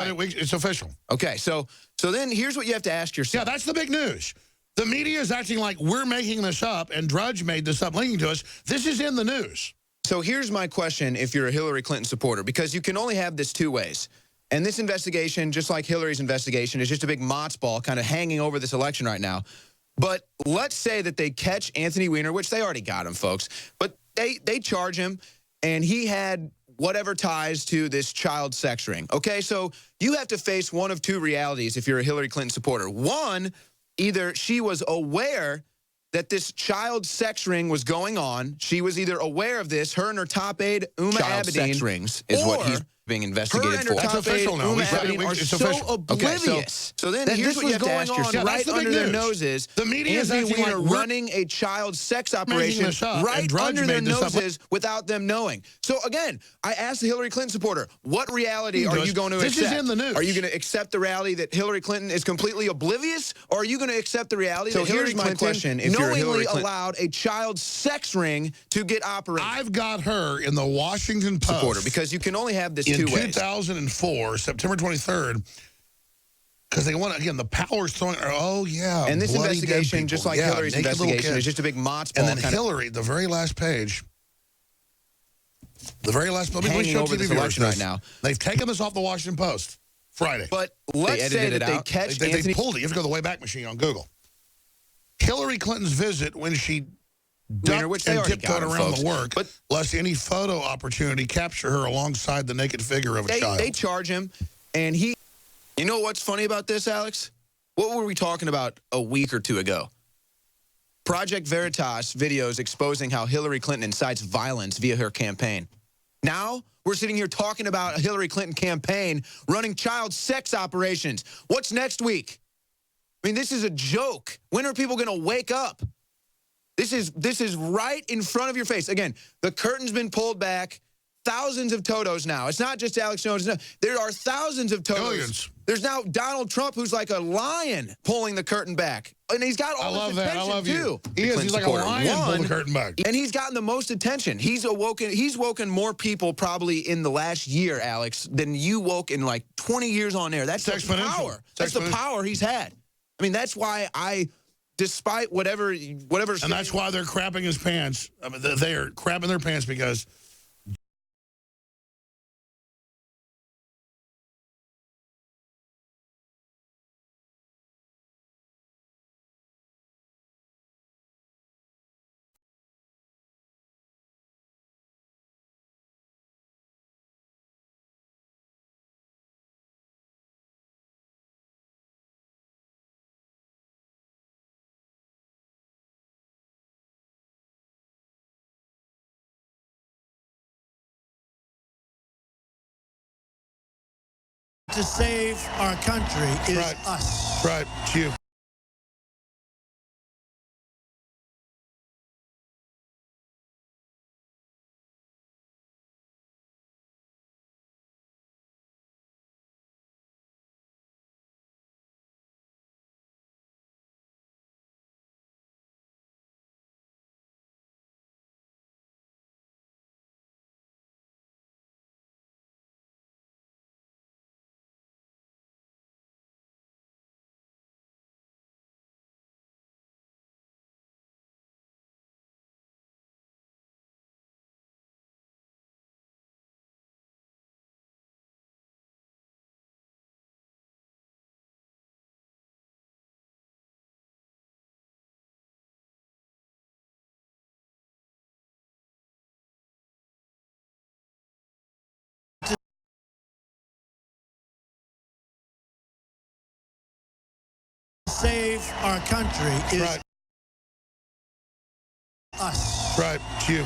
It's official. Okay, so then here's what you have to ask yourself. Yeah, that's the big news. The media is acting like we're making this up, and Drudge made this up, linking to us. This is in the news. So here's my question if you're a Hillary Clinton supporter, because you can only have this two ways. And this investigation, just like Hillary's investigation, is just a big motz ball kind of hanging over this election right now. But let's say that they catch Anthony Weiner, which they already got him, folks. But they charge him, and he had whatever ties to this child sex ring. Okay, so you have to face one of two realities if you're a Hillary Clinton supporter. One, either she was aware that this child sex ring was going on. She was either aware of this, her and her top aide, Uma Abedin. Sex rings is what he's being investigated for. That's official now. Uma Abedin are so oblivious. Okay, so then here's what you have to ask yourself. Right under their noses, the media is Anthony acting Weiner like running a child sex operation right under their noses without them knowing. So again, I asked the Hillary Clinton supporter, what reality are you going to accept? This is in the news. Are you going to accept the reality that Hillary Clinton is completely oblivious, or are you going to accept the reality that Hillary Clinton knowingly allowed a child sex ring to get operated? I've got her in the Washington Post supporter, because you can only have this two ways. In 2004, September 23rd, because they want, again, the power's throwing, oh, yeah. And this investigation, just like Hillary's investigation, is just a big motz ball. And then Hillary, the very last page, hanging over this election right now. They've taken this off the Washington Post Friday. But let's say that they catch they pulled it. You have to go to the Wayback Machine on Google. Hillary Clinton's visit when she ducked and tiptoed around the work, lest any photo opportunity capture her alongside the naked figure of a child. They charge him, and he... You know what's funny about this, Alex? What were we talking about a week or two ago? Project Veritas videos exposing how Hillary Clinton incites violence via her campaign. Now, we're sitting here talking about a Hillary Clinton campaign running child sex operations. What's next week? I mean, this is a joke. When are people going to wake up? This is right in front of your face. Again, the curtain's been pulled back. Thousands of Totos now. It's not just Alex Jones. No, there are thousands of Totos. Millions. There's now Donald Trump, who's like a lion pulling the curtain back. And he's got all this attention, too. He's like a lion pulling the curtain back. And he's gotten the most attention. He's woken more people probably in the last year, Alex, than you woke in like 20 years on air. That's the power. That's the power he's had. I mean, that's why despite whatever's... And that's why they're crapping his pants. I mean, they are crapping their pants because... To save our country is us. Right, it's you. Save our country is us. Right, it's you.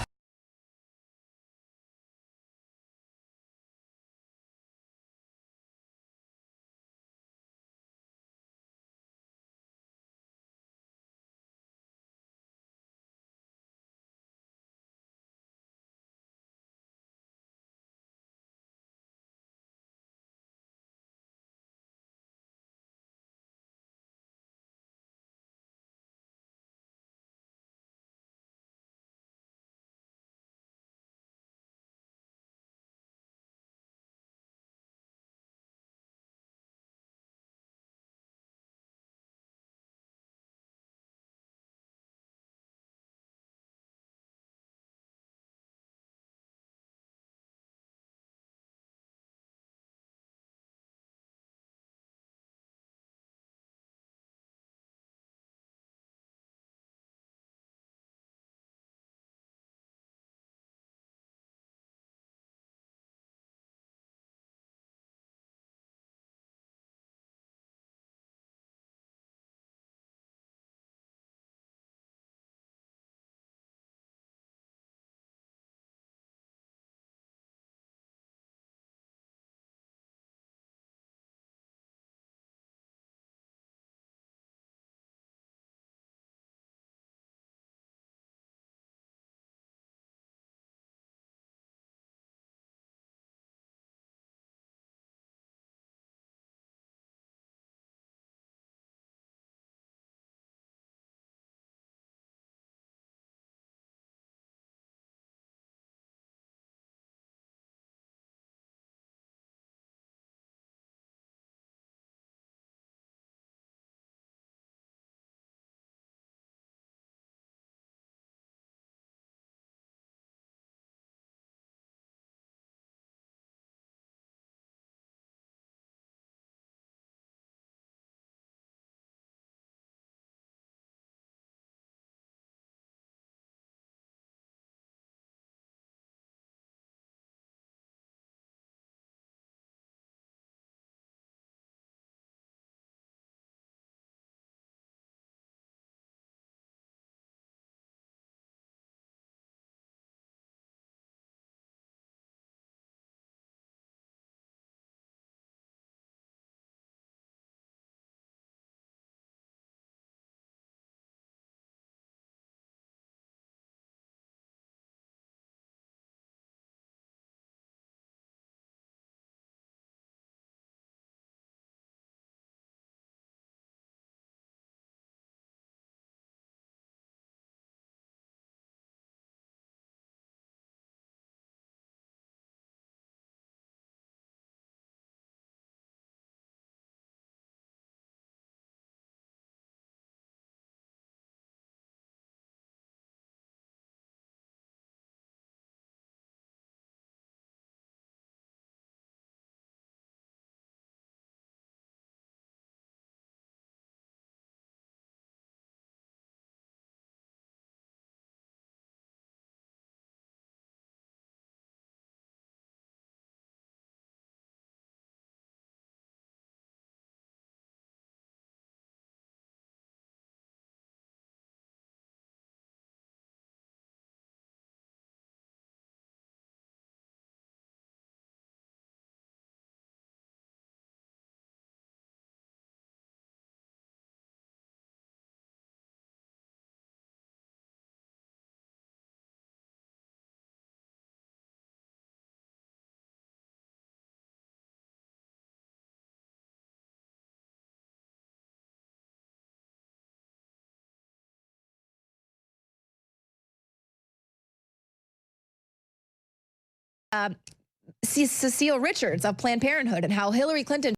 Cecile Richards of Planned Parenthood and how Hillary Clinton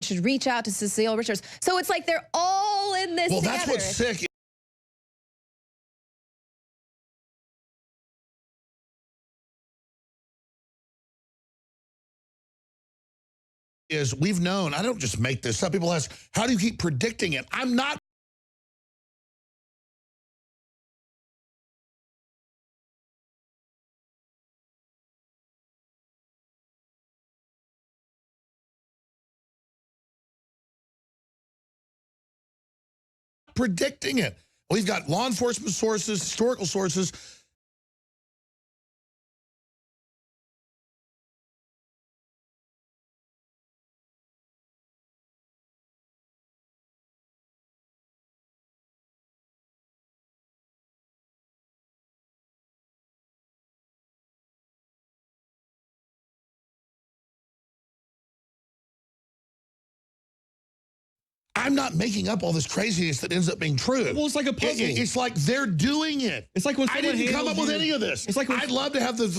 should reach out to Cecile Richards. So it's like they're all in this together. That's what's sick. Is we've known, I don't just make this up. People ask, how do you keep predicting it? I'm not. Predicting it. We've got law enforcement sources, historical sources. I'm not making up all this craziness that ends up being true. Well, it's like a puzzle. It's like they're doing it. It's like when I didn't come up with any of this. It's like when, I'd love to have the...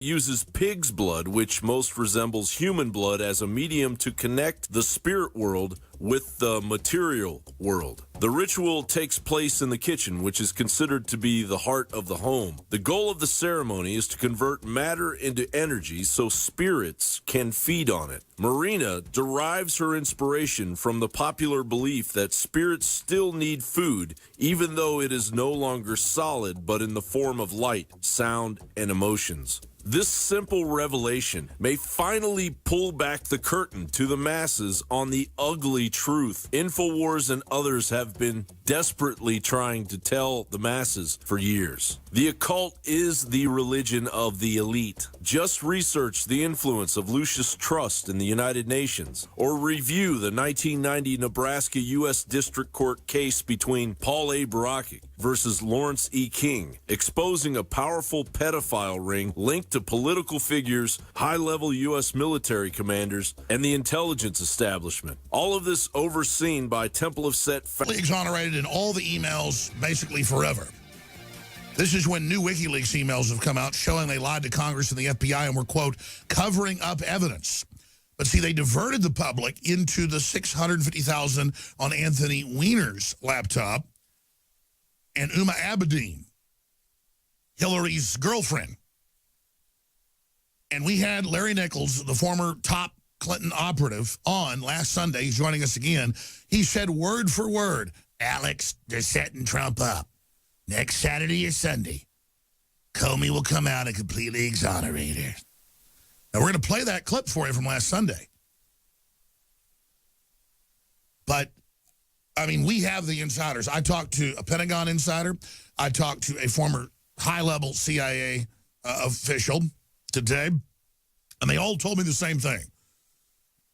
uses pig's blood, which most resembles human blood, as a medium to connect the spirit world with the material world. The ritual takes place in the kitchen, which is considered to be the heart of the home. The goal of the ceremony is to convert matter into energy so spirits can feed on it. Marina derives her inspiration from the popular belief that spirits still need food, even though it is no longer solid but in the form of light, sound, and emotions. This simple revelation may finally pull back the curtain to the masses on the ugly truth InfoWars and others have been desperately trying to tell the masses for years. The occult is the religion of the elite. Just research the influence of Lucius Trust in the United Nations, or review the 1990 Nebraska U.S. District Court case between Paul A. Barakik versus Lawrence E. King, exposing a powerful pedophile ring linked to political figures, high-level U.S. military commanders, and the intelligence establishment. All of this overseen by Temple of Set... exonerated in all the emails basically forever. This is when new WikiLeaks emails have come out showing they lied to Congress and the FBI and were, quote, covering up evidence. But see, they diverted the public into the $650,000 on Anthony Weiner's laptop and Uma Abedin, Hillary's girlfriend. And we had Larry Nichols, the former top Clinton operative, on last Sunday. He's joining us again. He said word for word, Alex, they're setting Trump up. Next Saturday or Sunday, Comey will come out and completely exonerate her. Now, we're going to play that clip for you from last Sunday. But, I mean, we have the insiders. I talked to a Pentagon insider. I talked to a former high-level CIA official today, and they all told me the same thing.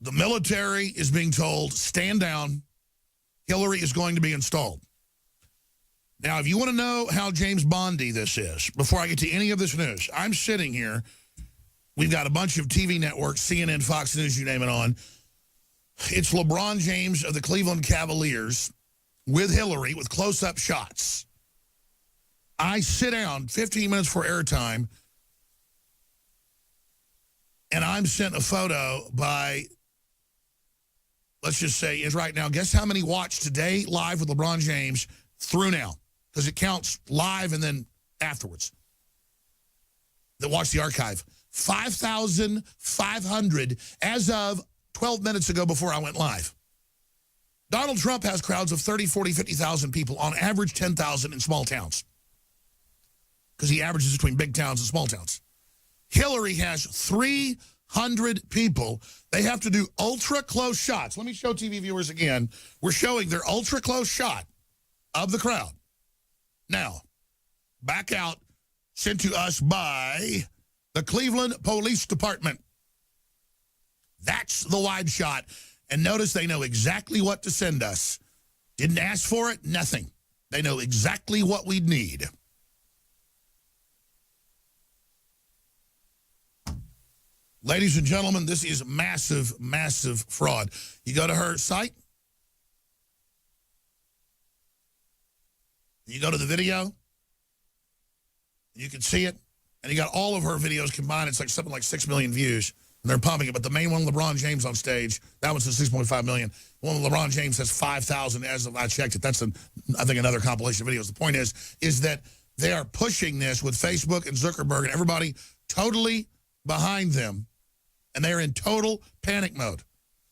The military is being told, stand down. Hillary is going to be installed. Now, if you want to know how James Bondy this is, before I get to any of this news, I'm sitting here. We've got a bunch of TV networks, CNN, Fox News, you name it on. It's LeBron James of the Cleveland Cavaliers with Hillary with close-up shots. I sit down 15 minutes for airtime, and I'm sent a photo by, let's just say, is right now. Guess how many watched today live with LeBron James through now? Because it counts live and then afterwards. That watched the archive. 5,500 as of 12 minutes ago before I went live. Donald Trump has crowds of 30, 40, 50,000 people, on average 10,000 in small towns. Because he averages between big towns and small towns. Hillary has 300 people. They have to do ultra-close shots. Let me show TV viewers again. We're showing their ultra-close shot of the crowd. Now, back out, sent to us by the Cleveland Police Department. That's the wide shot. And notice they know exactly what to send us. Didn't ask for it, nothing. They know exactly what we'd need. Ladies and gentlemen, this is massive, massive fraud. You go to her site. You go to the video. You can see it. And you got all of her videos combined. It's like something like 6 million views. And they're pumping it. But the main one, LeBron James on stage, that one's at 6.5 million. The one with LeBron James has 5,000 as of I checked it. That's, I think, another compilation of videos. The point is that they are pushing this with Facebook and Zuckerberg and everybody totally behind them. And they're in total panic mode.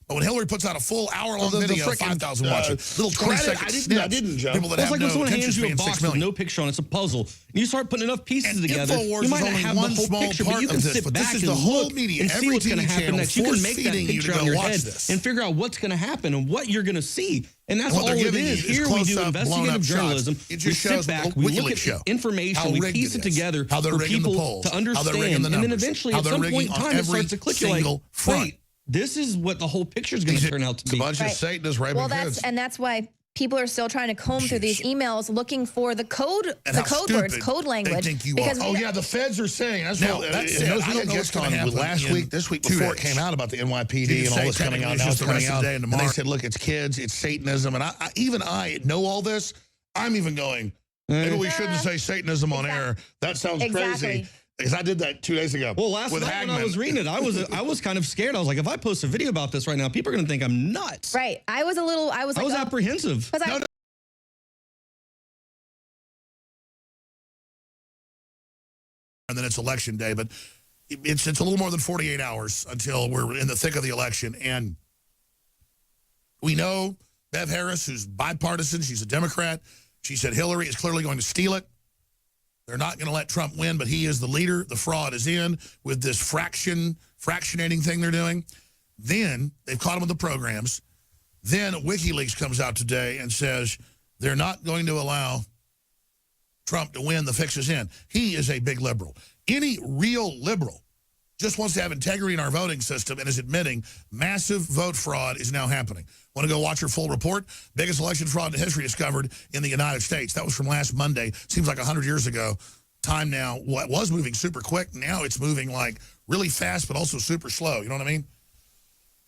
But when Hillary puts out a full hour-long video, 5,000 watch it. Little 20-second snips. I didn't, Joe. People that have like when someone hands you a box with no picture on it, it's a puzzle. And you start putting enough pieces together, you might not have the whole picture, but you can sit back and look and see what's going to happen next. You can make that picture on your head and figure out what's going to happen and what you're going to see. And that's all it is. Here we do investigative journalism. We sit back, we look at information, we piece it together for people to understand. And then eventually, at some point in time, it starts to click. You're like, wait. This is what the whole picture is going to turn out to be. A bunch of Satanists raping kids. That's why people are still trying to comb through these emails looking for the code words, code language. They think you are. Oh, yeah, the feds are saying. That's now, what, that's it. I had just on last week, this week before it came out about the NYPD and all this coming out. Now it's coming out. And they said, look, it's kids, it's Satanism. And I know all this. I'm even going, maybe we shouldn't say Satanism on air. That sounds crazy. Because I did that 2 days ago. Well, last night when I was reading it, I was kind of scared. I was like, if I post a video about this right now, people are going to think I'm nuts. Right. I was apprehensive. And then it's election day, but it's a little more than 48 hours until we're in the thick of the election. And we know Bev Harris, who's bipartisan, she's a Democrat. She said Hillary is clearly going to steal it. They're not going to let Trump win, but he is the leader. The fraud is in with this fractionating thing they're doing. Then they've caught him with the programs. Then WikiLeaks comes out today and says they're not going to allow Trump to win. The fix is in. He is a big liberal. Any real liberal just wants to have integrity in our voting system and is admitting massive vote fraud is now happening. Want to go watch her full report? Biggest election fraud in history discovered in the United States. That was from last Monday. Seems like 100 years ago. Time now, what was moving super quick, now it's moving like really fast, but also super slow. You know what I mean?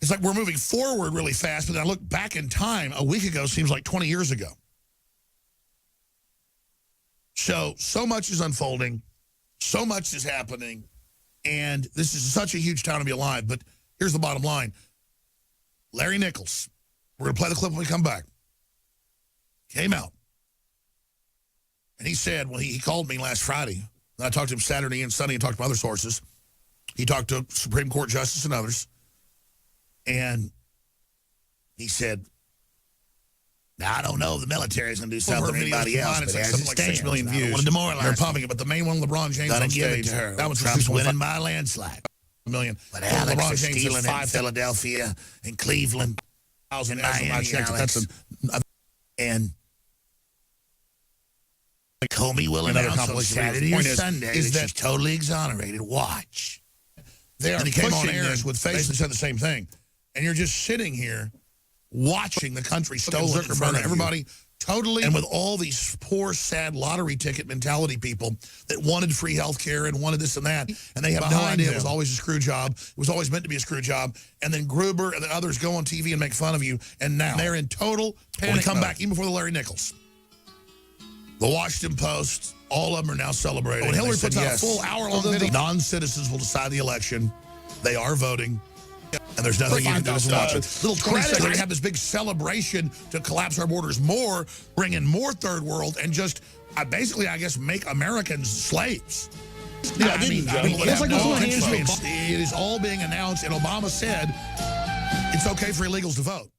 It's like we're moving forward really fast, but then I look back in time, a week ago seems like 20 years ago. So much is unfolding. So much is happening. And this is such a huge time to be alive. But here's the bottom line. Larry Nichols, we're going to play the clip when we come back, came out. And he said, well, he called me last Friday. And I talked to him Saturday and Sunday and talked to other sources. He talked to Supreme Court justice and others. And he said, now, I don't know if the military is going to do something for anybody else, but as it stands, 6 million views. They're pumping it, but the main one, LeBron James on stage, that was Trump's winning by a landslide. Million. But Alex LeBron is James stealing in Philadelphia and Cleveland. And Comey will announce on Saturday or Sunday that she's totally exonerated. Watch. And he came on air with Facebook and said the same thing. And you're just sitting here watching the country stolen in front of everybody Totally. And with all these poor, sad lottery ticket mentality people that wanted free health care and wanted this and that, and they have no idea it was always a screw job. It was always meant to be a screw job. And then Gruber and the others go on TV and make fun of you. And now they're in total panic. When they come back, even before the Larry Nichols. The Washington Post, all of them are now celebrating. When Hillary puts out a full hour-long video, non-citizens will decide the election. They are voting. And there's nothing you can do to watch it. Little credit, they're going to have this big celebration to collapse our borders more, bring in more third world, and just basically, I guess, make Americans slaves. Yeah, it is all being announced, and Obama said it's okay for illegals to vote.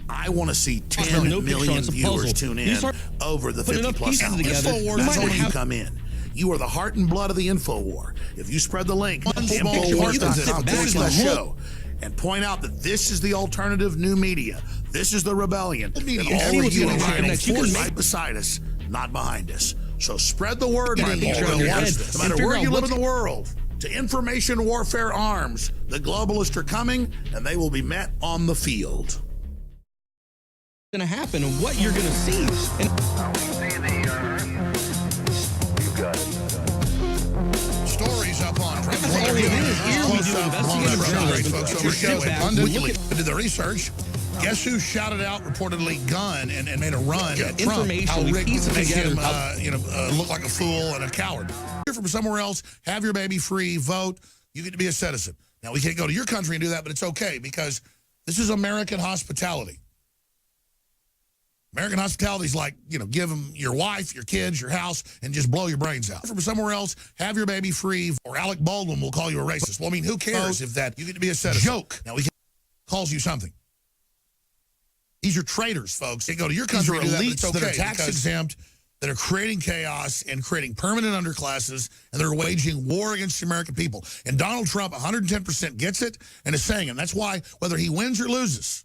I want to see 10 million viewers tune in over the 50-plus hours. InfoWars is when you come in. You are the heart and blood of the InfoWar. If you spread the link, the show, and point out that this is the alternative new media, this is the rebellion, and all of you are right beside us, not behind us. So spread the word, my people. No matter where you live in the world, to information warfare arms, the globalists are coming, and they will be met on the field. Going to happen and what you're going to see. Stories up on Did the research. Guess who shouted out reportedly gun and made a run at Trump? How rigged to make him look like a fool and a coward. You're from somewhere else, have your baby free, vote, you get to be a citizen. Now, we can't go to your country and do that, but it's okay because this is American hospitality. American hospitality is like, give them your wife, your kids, your house, and just blow your brains out. From somewhere else, have your baby free, or Alec Baldwin will call you a racist. Well, I mean, who cares if that you get to be a citizen? Joke. Now, he calls you something. These are traitors, folks. They go to your country and do that, but it's okay that are tax exempt, that are creating chaos and creating permanent underclasses, and they're waging war against the American people. And Donald Trump, 110% gets it and is saying, and that's why whether he wins or loses,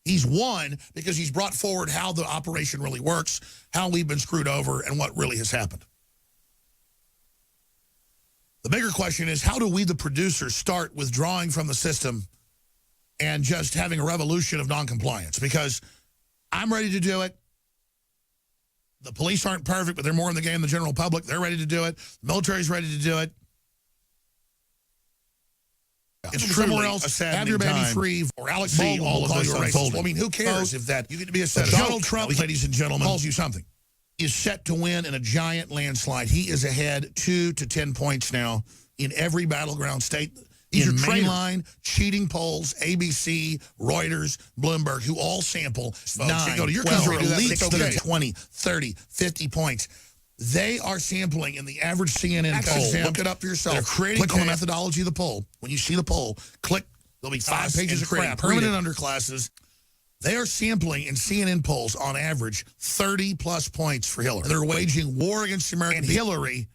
he's won because he's brought forward how the operation really works, how we've been screwed over, and what really has happened. The bigger question is, how do we, the producers, start withdrawing from the system and just having a revolution of noncompliance? Because I'm ready to do it. The police aren't perfect, but they're more in the game than the general public. They're ready to do it. The military's ready to do it. It's somewhere else. Have your baby free, or Alec Baldwin will call you a racist. Well, I mean, who cares if that you get to be a citizen? Donald Trump, ladies and gentlemen, calls you something. Is set to win in a giant landslide. He is ahead 2 to 10 points now in every battleground state. These are mainline cheating polls, ABC, Reuters, Bloomberg, who all sample 9, go to your country, 20, 30, 50 points. They are sampling in the average CNN poll. Look it up for yourself. They're creating, click on the methodology of the poll. When you see the poll, click. There'll be 5 pages of crap. Permanent underclasses. They are sampling in CNN polls on average 30-plus points for Hillary. They're waging war against the American people. Hillary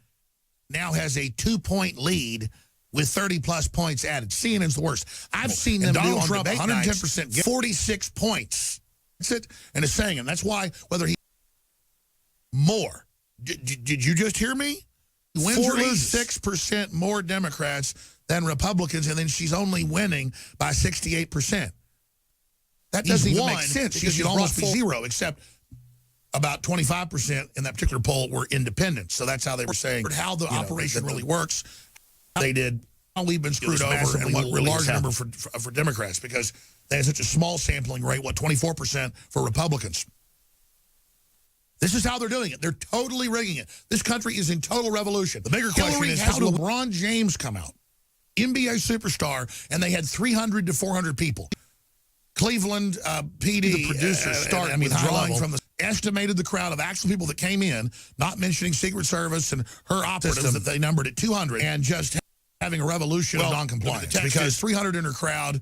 now has a 2-point lead with 30-plus points added. CNN's the worst. I've seen them do on Trump 110%, get 46 points. That's it. And it's saying, and that's why whether he more. Did you just hear me? 46% more Democrats than Republicans, and then she's only winning by 68%. That doesn't even make sense. She should almost be zero, except about 25% in that particular poll were independents. So that's how they were saying how the operation really works. They did. We've been screwed over, and what really large number for Democrats because they had such a small sampling rate. 24% for Republicans. This is how they're doing it. They're totally rigging it. This country is in total revolution. The bigger question is, how did LeBron James come out? NBA superstar, and they had 300 to 400 people. Cleveland PD, the producers, started withdrawing from the estimated the crowd of actual people that came in, not mentioning Secret Service and her operatives that they numbered at 200, and just having a revolution of noncompliance. Because 300 in her crowd,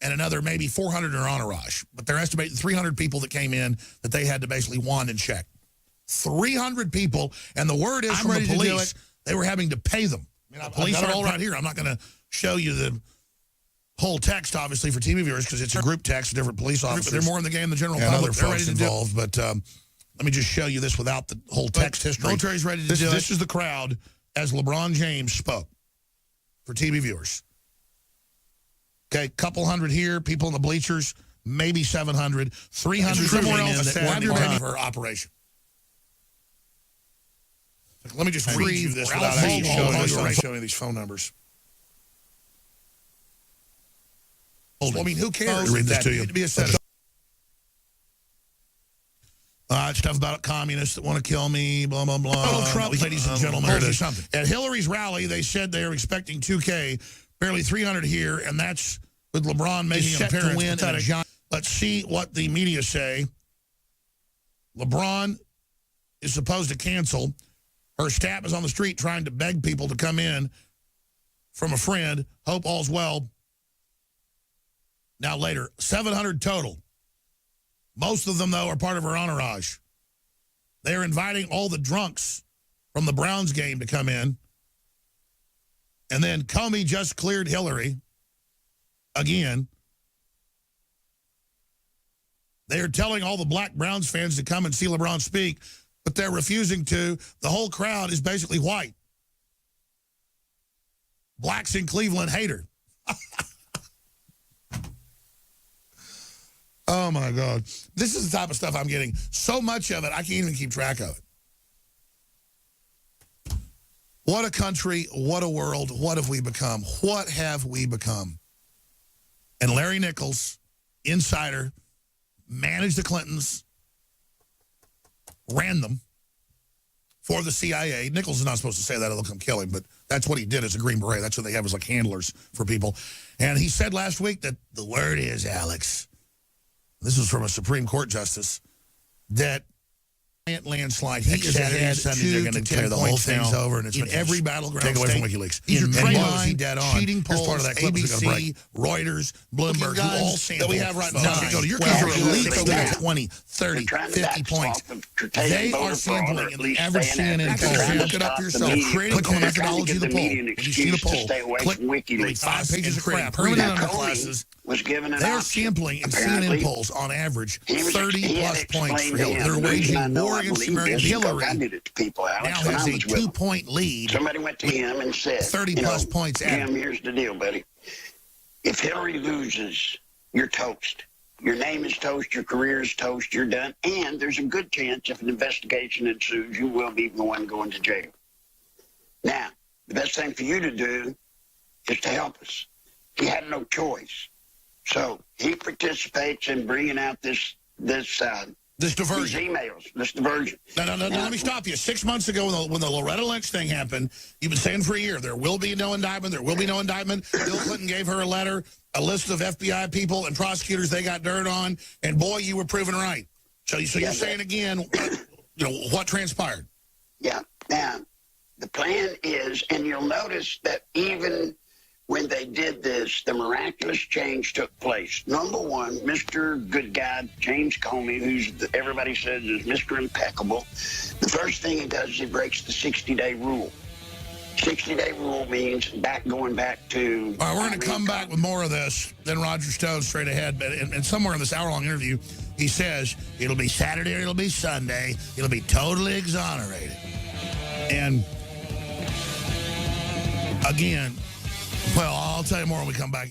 and another maybe 400 are entourage. But they're estimating 300 people that came in that they had to basically wand and check. 300 people, and the word is from the police, they were having to pay them. The police are all right here. I'm not going to show you the whole text, obviously, for TV viewers, because it's a group text of different police officers. They're more in the game than the general public. Other folks involved, but let me just show you this without the whole text history. Military's ready to do it. This is the crowd as LeBron James spoke for TV viewers. Okay, couple hundred here, people in the bleachers. maybe 700, 300 somewhere else that weren't part of her operation. Let me just read you this without actually showing these phone numbers. Well, I mean, who cares? Read this to you. Be a set of stuff about communists that want to kill me, blah, blah, blah. Donald Trump, ladies and gentlemen. At Hillary's rally, they said they are expecting 2K, barely 300 here, and that's with LeBron making an appearance. Let's see what the media say. LeBron is supposed to cancel. Her staff is on the street trying to beg people to come in from a friend. Hope all's well. Now later, 700 total. Most of them, though, are part of her entourage. They are inviting all the drunks from the Browns game to come in. And then Comey just cleared Hillary again. They are telling all the black Browns fans to come and see LeBron speak, but they're refusing to. The whole crowd is basically white. Blacks in Cleveland hate her. Oh, my God. This is the type of stuff I'm getting. So much of it, I can't even keep track of it. What a country, what a world, what have we become? What have we become? And Larry Nichols, insider, managed the Clintons, ran them for the CIA. Nichols is not supposed to say that, or they'll come kill him, but that's what he did as a Green Beret. That's what they have as like handlers for people. And he said last week that the word is, Alex, this was from a Supreme Court justice, that landslide. He is ahead. They're going to tear the whole thing over, and it's in every battleground. Take away from WikiLeaks. He's dead on. Cheating polls. Part of that clip ABC, Reuters, Bloomberg, who all sample that we have right now. Go to your country, 20, 30, 50 points. They are sampling in the average CNN poll. Look it up yourself. Click on the methodology of the poll. When you see the poll, click 5 pages of crap. Permanent underclasses. They are sampling in CNN polls on average 30-plus points for Hillary. They're waging war against American. Hillary now has a 2-point lead. Somebody went to him and said, 30-plus points added. Jim, here's the deal, buddy. If Hillary loses, you're toast. Your name is toast, your career is toast, you're done. And there's a good chance if an investigation ensues, you will be the one going to jail. Now, the best thing for you to do is to help us. He had no choice. So he participates in bringing out this diversion. These emails, this diversion. No, let me stop you. 6 months ago when the Loretta Lynch thing happened, you've been saying for a year, there will be no indictment, there will be no indictment. Bill Clinton gave her a letter, a list of FBI people and prosecutors they got dirt on, and boy, you were proven right. So you're saying again, what transpired? Yeah. Now, the plan is, and you'll notice that even when they did this, the miraculous change took place. Number one, Mr. Good Guy, James Comey, everybody says is Mr. Impeccable. The first thing he does is he breaks the 60-day rule. 60-day rule means going back to... All right, we're going to come back with more of this, then Roger Stone straight ahead. But and somewhere in this hour-long interview, he says, it'll be Saturday or it'll be Sunday. It'll be totally exonerated. And, again... Well, I'll tell you more when we come back.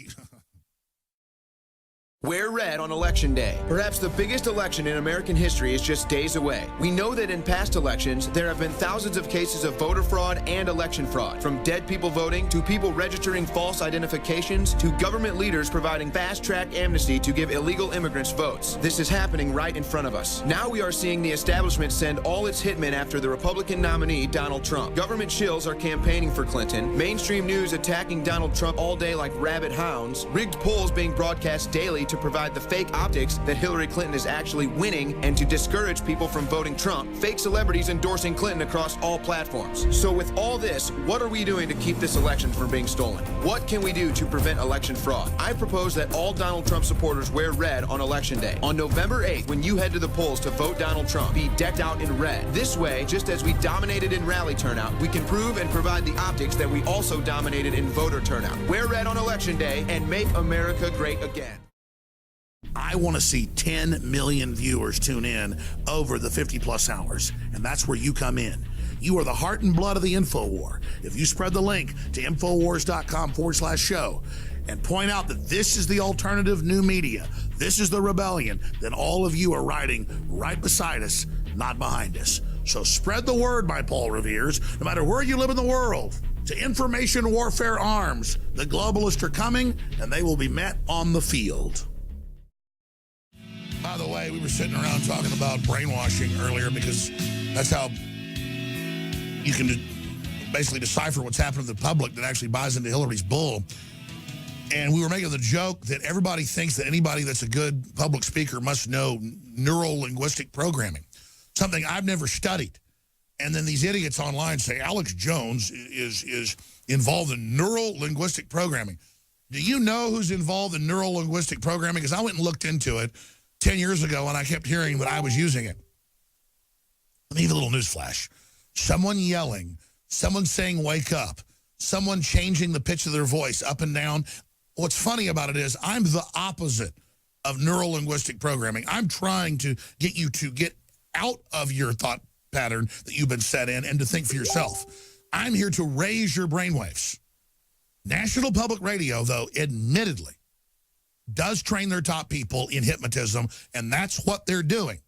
Wear red on Election Day. Perhaps the biggest election in American history is just days away. We know that in past elections, there have been thousands of cases of voter fraud and election fraud, from dead people voting to people registering false identifications to government leaders providing fast-track amnesty to give illegal immigrants votes. This is happening right in front of us. Now we are seeing the establishment send all its hitmen after the Republican nominee, Donald Trump. Government shills are campaigning for Clinton, mainstream news attacking Donald Trump all day like rabid hounds, rigged polls being broadcast daily to provide the fake optics that Hillary Clinton is actually winning and to discourage people from voting Trump, fake celebrities endorsing Clinton across all platforms. So with all this, what are we doing to keep this election from being stolen? What can we do to prevent election fraud? I propose that all Donald Trump supporters wear red on Election Day. On November 8th, when you head to the polls to vote Donald Trump, be decked out in red. This way, just as we dominated in rally turnout, we can prove and provide the optics that we also dominated in voter turnout. Wear red on Election Day and make America great again. I want to see 10 million viewers tune in over the 50-plus hours, and that's where you come in. You are the heart and blood of the InfoWar. If you spread the link to Infowars.com/show and point out that this is the alternative new media, this is the rebellion, then all of you are riding right beside us, not behind us. So spread the word, my Paul Reveres, no matter where you live in the world. To information warfare arms, the globalists are coming, and they will be met on the field. By the way, we were sitting around talking about brainwashing earlier because that's how you can basically decipher what's happening to the public that actually buys into Hillary's bull. And we were making the joke that everybody thinks that anybody that's a good public speaker must know neuro-linguistic programming, something I've never studied. And then these idiots online say Alex Jones is involved in neuro-linguistic programming. Do you know who's involved in neuro-linguistic programming? Because I went and looked into it 10 years ago and I kept hearing that I was using it. Let me give you a little news flash. Someone yelling, someone saying wake up, someone changing the pitch of their voice up and down. What's funny about it is I'm the opposite of neuro-linguistic programming. I'm trying to get you to get out of your thought pattern that you've been set in and to think for yourself. I'm here to raise your brainwaves. National Public Radio, though, admittedly, does train their top people in hypnotism, and that's what they're doing.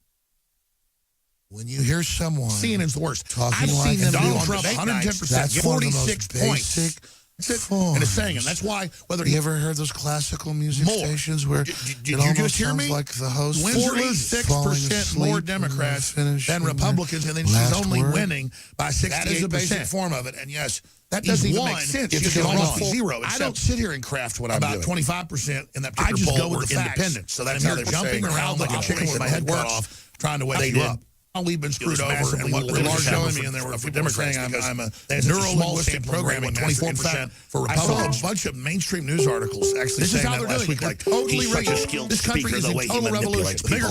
When you hear someone... CNN's the worst. I've seen them do on Trump 110%, 46 points. And it's saying, and that's why, whether you ever heard those classical music stations where did you just hear me? Like the host 46% more Democrats than Republicans, and then she's only winning by 68%. That is a basic form of it, and yes, that doesn't even make sense. It's almost zero. I don't sit here and craft what I'm doing. About 25% in that particular poll were independent, so that's how they're jumping around like a chicken with my head cut off, trying to wake you up. We've been screwed over, and what really was showing me, and there were Democrats saying I'm a neuro-linguistic programming 24% for Republicans. I saw a bunch of mainstream news articles actually saying that last week. Like, totally regular. This country is in total revolution. The bigger